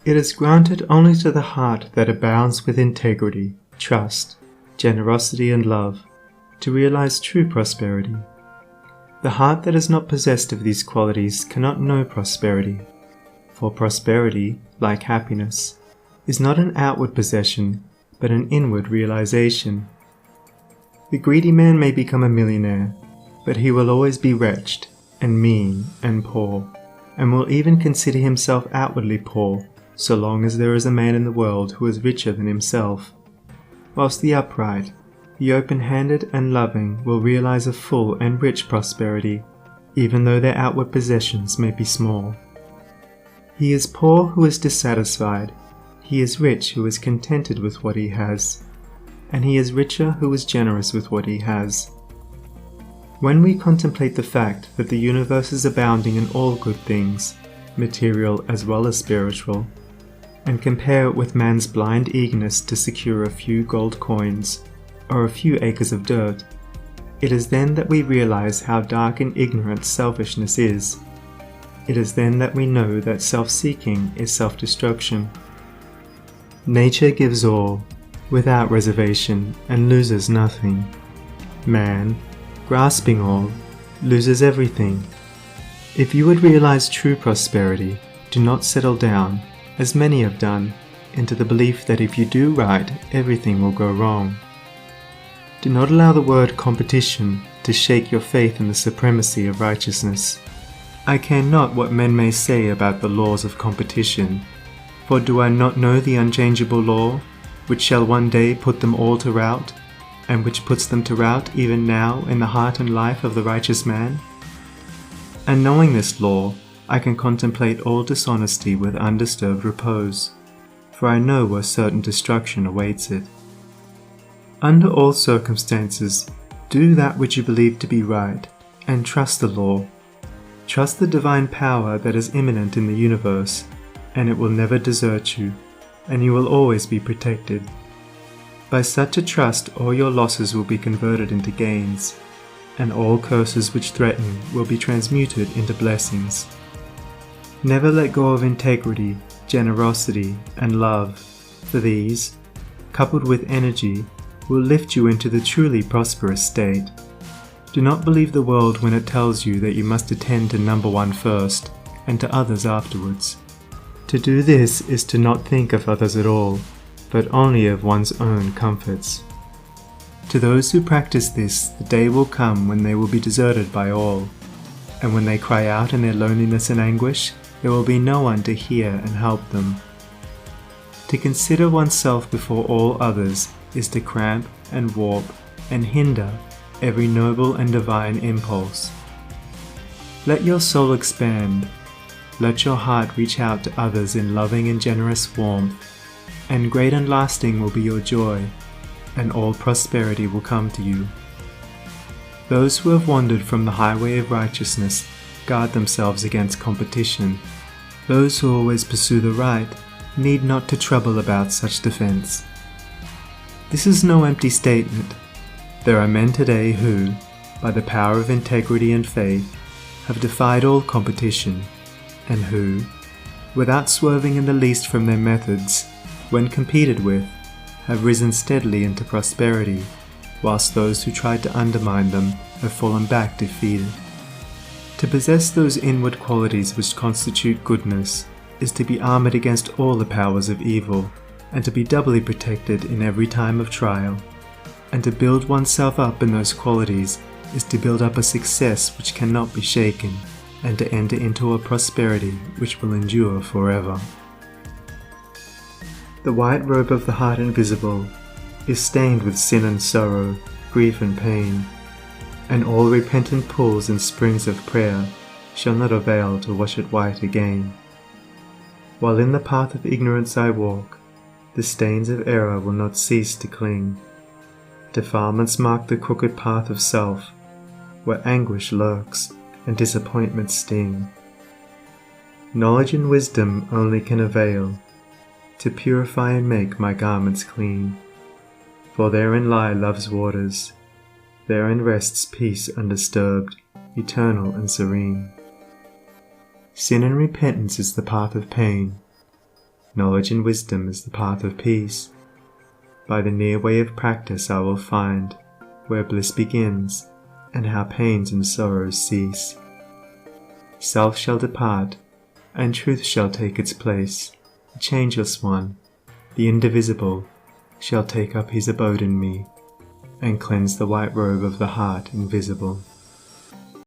It is granted only to the heart that abounds with integrity, trust, generosity, and love, to realize true prosperity. The heart that is not possessed of these qualities cannot know prosperity, for prosperity, like happiness, is not an outward possession, but an inward realization. The greedy man may become a millionaire, but he will always be wretched, and mean, and poor, and will even consider himself outwardly poor, so long as there is a man in the world who is richer than himself, whilst the upright, the open-handed and loving will realize a full and rich prosperity, even though their outward possessions may be small. He is poor who is dissatisfied, he is rich who is contented with what he has, and he is richer who is generous with what he has. When we contemplate the fact that the universe is abounding in all good things, material as well as spiritual, and compare it with man's blind eagerness to secure a few gold coins or a few acres of dirt, it is then that we realize how dark and ignorant selfishness is. It is then that we know that self-seeking is self-destruction. Nature gives all, without reservation, and loses nothing. Man, grasping all, loses everything. If you would realize true prosperity, do not settle down, as many have done, into the belief that if you do right, everything will go wrong. Do not allow the word competition to shake your faith in the supremacy of righteousness. I care not what men may say about the laws of competition, for do I not know the unchangeable law, which shall one day put them all to rout, and which puts them to rout even now in the heart and life of the righteous man? And knowing this law, I can contemplate all dishonesty with undisturbed repose, for I know where certain destruction awaits it. Under all circumstances, do that which you believe to be right, and trust the law. Trust the divine power that is immanent in the universe, and it will never desert you, and you will always be protected. By such a trust, all your losses will be converted into gains, and all curses which threaten will be transmuted into blessings. Never let go of integrity, generosity, and love, for these, coupled with energy, will lift you into the truly prosperous state. Do not believe the world when it tells you that you must attend to number one first, and to others afterwards. To do this is to not think of others at all, but only of one's own comforts. To those who practice this, the day will come when they will be deserted by all, and when they cry out in their loneliness and anguish, there will be no one to hear and help them. To consider oneself before all others is to cramp and warp and hinder every noble and divine impulse. Let your soul expand. Let your heart reach out to others in loving and generous warmth, and great and lasting will be your joy, and all prosperity will come to you. Those who have wandered from the highway of righteousness guard themselves against competition. Those who always pursue the right need not to trouble about such defense. This is no empty statement. There are men today who, by the power of integrity and faith, have defied all competition, and who, without swerving in the least from their methods, when competed with, have risen steadily into prosperity, whilst those who tried to undermine them have fallen back defeated. To possess those inward qualities which constitute goodness is to be armored against all the powers of evil, and to be doubly protected in every time of trial. And to build oneself up in those qualities is to build up a success which cannot be shaken, and to enter into a prosperity which will endure forever. The white robe of the heart invisible is stained with sin and sorrow, grief and pain, and all repentant pools and springs of prayer shall not avail to wash it white again. While in the path of ignorance I walk, the stains of error will not cease to cling. Defilements mark the crooked path of self, where anguish lurks and disappointments sting. Knowledge and wisdom only can avail to purify and make my garments clean, for therein lie love's waters, therein rests peace undisturbed, eternal and serene. Sin and repentance is the path of pain. knowledge and wisdom is the path of peace. By the near way of practice I will find where bliss begins, and how pains and sorrows cease. Self shall depart, and truth shall take its place. The changeless one, the indivisible, shall take up his abode in me, and cleanse the white robe of the heart invisible.